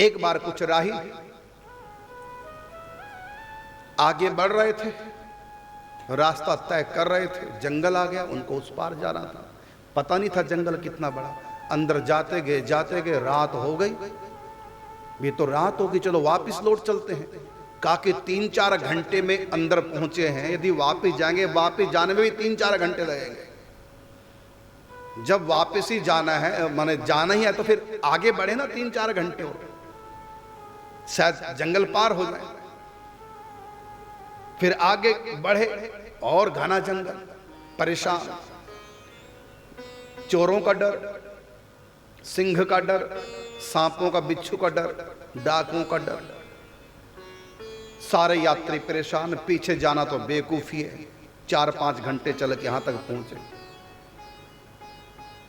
एक बार कुछ राही आगे बढ़ रहे थे, रास्ता तय कर रहे थे, जंगल आ गया, उनको उस पार जाना था। पता नहीं था जंगल कितना बड़ा। अंदर जाते गए रात हो गई। ये तो रात होगी, चलो वापस लौट चलते हैं। कहा कि 3-4 घंटे में अंदर पहुंचे हैं, यदि वापस जाएंगे, वापस जाने में भी 3-4 घंटे लगेंगे। जब वापस ही जाना है, माने जाना ही है, तो फिर आगे बढ़े ना, 3-4 घंटे हो, शायद जंगल पार हो जाए। फिर आगे बढ़े और घना जंगल, परेशान, चोरों का डर, सिंह का डर, सांपों का, बिच्छू का डर, डाकुओं का डर। सारे यात्री परेशान। पीछे जाना तो बेवकूफी है, 4-5 घंटे चल के यहां तक पहुंचे।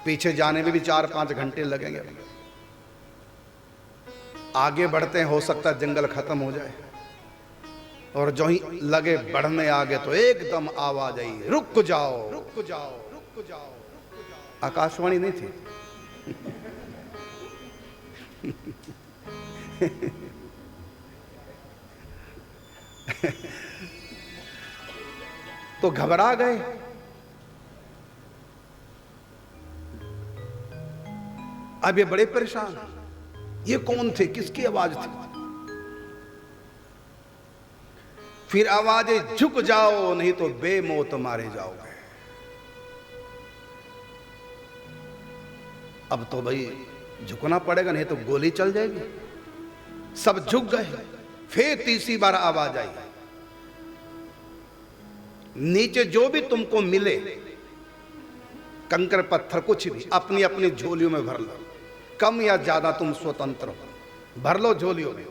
पीछे जाने में भी 4-5 घंटे लगेंगे। आगे बढ़ते हैं, हो सकता है जंगल खत्म हो जाए। और जो ही लगे बढ़ने आगे तो एकदम आवाज आई, रुक जाओ, रुक जाओ, रुक जाओ। आकाशवाणी नहीं थी। तो घबरा गए। अब ये बड़े परेशान, ये कौन थे, किसकी आवाज थी? फिर आवाज, झुक जाओ नहीं तो बेमौत मारे जाओगे। अब तो भाई झुकना पड़ेगा, नहीं तो गोली चल जाएगी। सब झुक गए। फिर तीसरी बार आवाज आई, नीचे जो भी तुमको मिले, कंकर पत्थर कुछ भी, अपनी अपनी झोलियों में भर लो, कम या ज्यादा तुम स्वतंत्र हो, भर लो झोलियों में।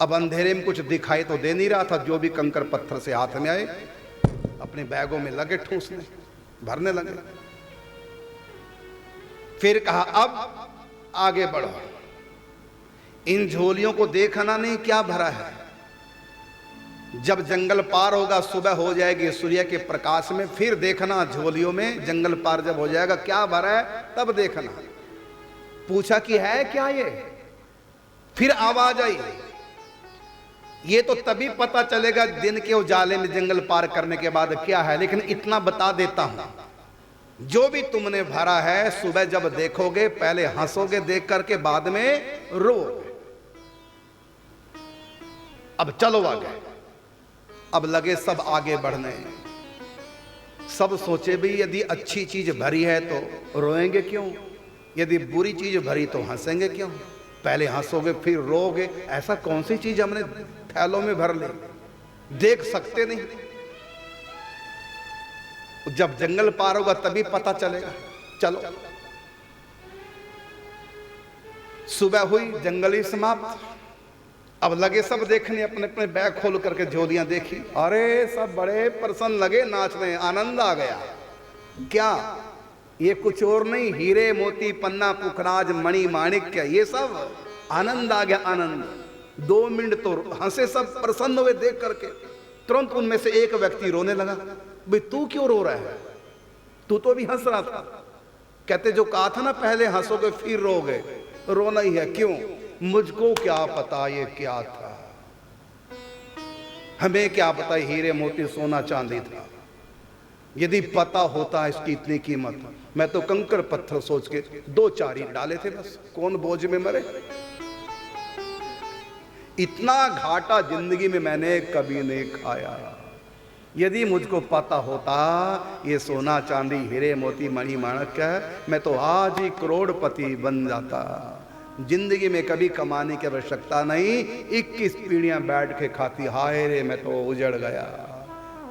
अब अंधेरे में कुछ दिखाई तो दे नहीं रहा था। जो भी कंकर पत्थर से हाथ में आए, अपने बैगों में लगे ठूसने, भरने लगे। फिर कहा, अब आगे बढ़ो, इन झोलियों को देखना नहीं क्या भरा है। जब जंगल पार होगा, सुबह हो जाएगी सूर्य के प्रकाश में, फिर देखना झोलियों में, जंगल पार जब हो जाएगा क्या भरा है तब देखना। पूछा कि है क्या ये? फिर आवाज आई, ये तो तभी पता चलेगा दिन के उजाले में जंगल पार करने के बाद क्या है, लेकिन इतना बता देता हूं, जो भी तुमने भरा है सुबह जब देखोगे, पहले हंसोगे देख करके, बाद में रोओगे। अब चलो आगे। अब लगे सब आगे बढ़ने। सब सोचे भी यदि अच्छी चीज भरी है तो रोएंगे क्यों, यदि बुरी चीज भरी तो हंसेंगे क्यों। पहले हंसोगे फिर रोओगे, ऐसा कौन सी चीज हमने थैलों में भर ली, देख सकते नहीं। जब जंगल पार होगा तभी पता चलेगा। चलो, सुबह हुई, जंगली समाप्त। अब लगे सब देखने, अपने अपने बैग खोल करके झोलियां देखी। अरे सब बड़े प्रसन्न लगे, नाचने, आनंद आ गया। क्या ये कुछ और नहीं, हीरे मोती पन्ना पुखराज मणि माणिक्य, ये सब आनंद आ गया, आनंद। 2 मिनट तो हंसे सब, प्रसन्न हुए देख करके। तुरंत उनमें से एक व्यक्ति रोने लगा। भाई तू क्यों रो रहा है, तू तो भी हंस रहा था। कहते जो कहा था ना पहले हंसोगे फिर रोगे, रोना ही है। क्यों? मुझको क्या पता ये क्या था, हमें क्या पता हीरे मोती सोना चांदी था। यदि पता होता इसकी इतनी कीमत, मैं तो कंकर पत्थर सोच के 2-4 ही डाले थे बस, कौन बोझ में मरे। इतना घाटा जिंदगी में मैंने कभी नहीं खाया। यदि मुझको पता होता ये सोना चांदी हीरे मोती मणि माणिक्य है, मैं तो आज ही करोड़पति बन जाता। जिंदगी में कभी कमाने की आवश्यकता नहीं, 21 पीढ़ियां बैठ के खाती। हाय रे मैं तो उजड़ गया,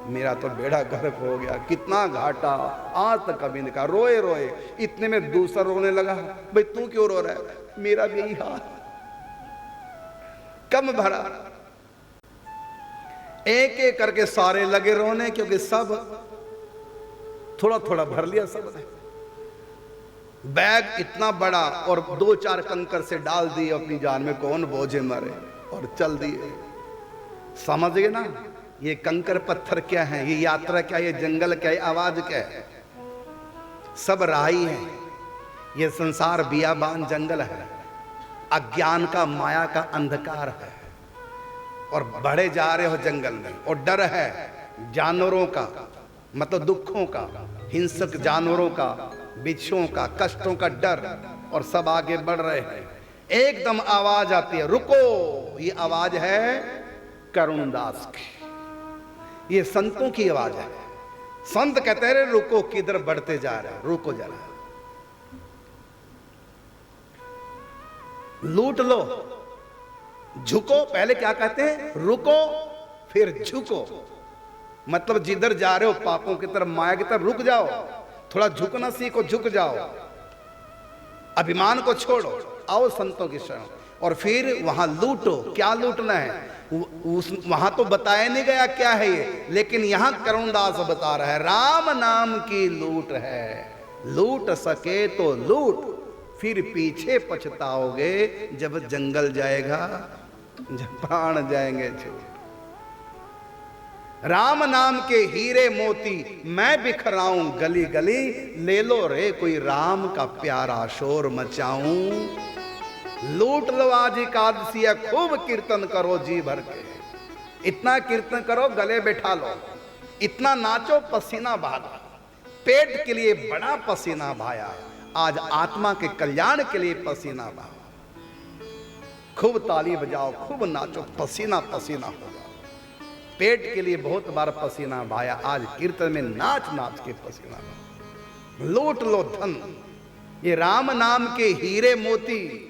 मेरा तो बेड़ा गर्क हो गया, कितना घाटा, आज तक कभी नहीं कहा। रोए रोए, इतने में दूसरा रोने लगा। भाई तू क्यों रो रहा है, मेरा भी यही हाल, कम भरा। एक एक करके सारे लगे रोने, क्योंकि सब थोड़ा थोड़ा भर लिया सबने। बैग इतना बड़ा और 2-4 कंकर से डाल दिए अपनी जान में, कौन बोझे मरे, और चल दिए। समझ गए ना, ये कंकर पत्थर क्या है, ये यात्रा क्या है, ये जंगल क्या है, आवाज क्या है, सब राही है। ये संसार बियाबान जंगल है। अज्ञान का, माया का अंधकार है, और बढ़े जा रहे हो जंगल में, और डर है जानवरों का, मतलब दुखों का, हिंसक जानवरों का, बिच्छुओं का, कष्टों का डर, और सब आगे बढ़ रहे हैं। एकदम आवाज आती है, रुको। ये आवाज है करुणदास की, ये संतों की आवाज है। संत कहते हैं रुको, किधर बढ़ते जा रहे हो, रुको जरा, लूट लो, झुको। पहले क्या कहते हैं, रुको फिर झुको, मतलब जिधर जा रहे हो पापों की तरफ, माया की तरफ, रुक जाओ, थोड़ा झुकना सीखो, झुक जाओ, अभिमान को छोड़ो, आओ संतों की शरण, और फिर वहां लूटो। क्या लूटना है वहां तो बताया नहीं गया क्या है ये, लेकिन यहां करुणदास बता रहा है, राम नाम की लूट है, लूट सके तो लूट, फिर पीछे पछताओगे जब जंगल जाएगा, जब प्राण जाएंगे छूट। राम नाम के हीरे मोती मैं बिखराऊं गली गली, ले लो रे कोई राम का प्यारा शोर मचाऊं। लूट लो आज एकादशी, खूब कीर्तन करो जी भर के, इतना कीर्तन करो गले बैठा लो, इतना नाचो पसीना बहा, पेट के लिए बड़ा पसीना बहाया, आज आत्मा के कल्याण के लिए पसीना बहा। खूब ताली बजाओ, खूब नाचो, पसीना पसीना हो जाओ। पेट के लिए बहुत बार पसीना बहाया, आज कीर्तन में नाच नाच के पसीना बहा। लूट लो धन, ये राम नाम के हीरे मोती,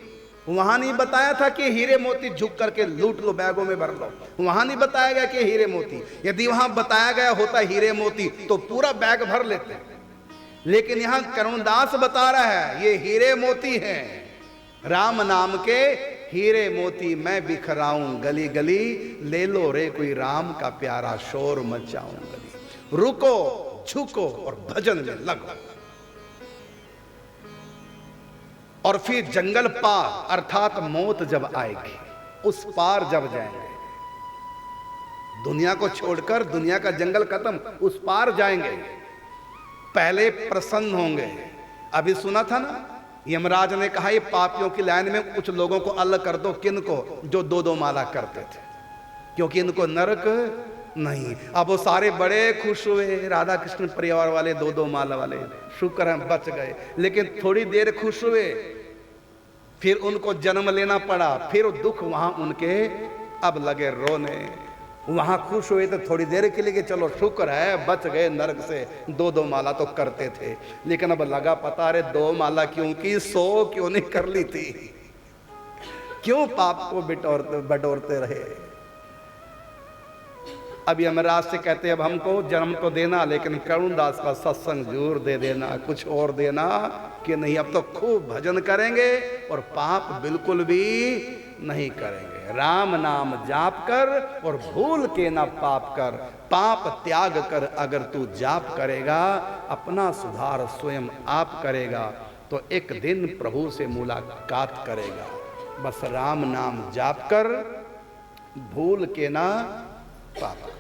वहां नहीं बताया था कि हीरे मोती झुक करके लूट लो, बैगों में भर लो, वहां नहीं बताया गया कि हीरे मोती। यदि वहां बताया गया होता हीरे मोती तो पूरा बैग भर लेते, लेकिन यहां करुणदास बता रहा है ये हीरे मोती हैं, राम नाम के हीरे मोती मैं बिखराऊं गली गली, ले लो रे कोई राम का प्यारा शोर मचाऊं गली। रुको, झुको और भजन में लगो। और फिर जंगल पार, अर्थात मौत जब आएगी, उस पार जब जाएंगे, दुनिया को छोड़कर, दुनिया का जंगल खत्म, उस पार जाएंगे, पहले प्रसन्न होंगे। अभी सुना था ना, यमराज ने कहा ये पापियों की लाइन में कुछ लोगों को अलग कर दो, किन को, जो दो दो माला करते थे, क्योंकि इनको नरक नहीं। अब वो सारे बड़े खुश हुए, राधा कृष्ण परिवार वाले, दो दो माला वाले, शुक्र है बच गए। लेकिन थोड़ी देर खुश हुए, फिर उनको जन्म लेना पड़ा, फिर दुख वहां उनके अब लगे रोने। वहां खुश हुए तो थोड़ी देर के लिए कि चलो शुक्र है बच गए नरक से, दो दो माला तो करते थे, लेकिन अब लगा पता, अरे दो माला क्यों की, 100 क्यों नहीं कर ली थी, क्यों पाप को बटोरते रहे। अब यमराज से कहते अब हमको जन्म तो देना, लेकिन करुणदास का सत्संग जरूर दे देना, कुछ और देना कि नहीं, अब तो खूब भजन करेंगे और पाप बिल्कुल भी नहीं करेंगे। राम नाम जाप कर और भूल के ना पाप कर, पाप त्याग कर अगर तू जाप करेगा, अपना सुधार स्वयं आप करेगा, तो एक दिन प्रभु से मुलाकात करेगा। बस राम नाम जाप कर, भूल के ना पाप।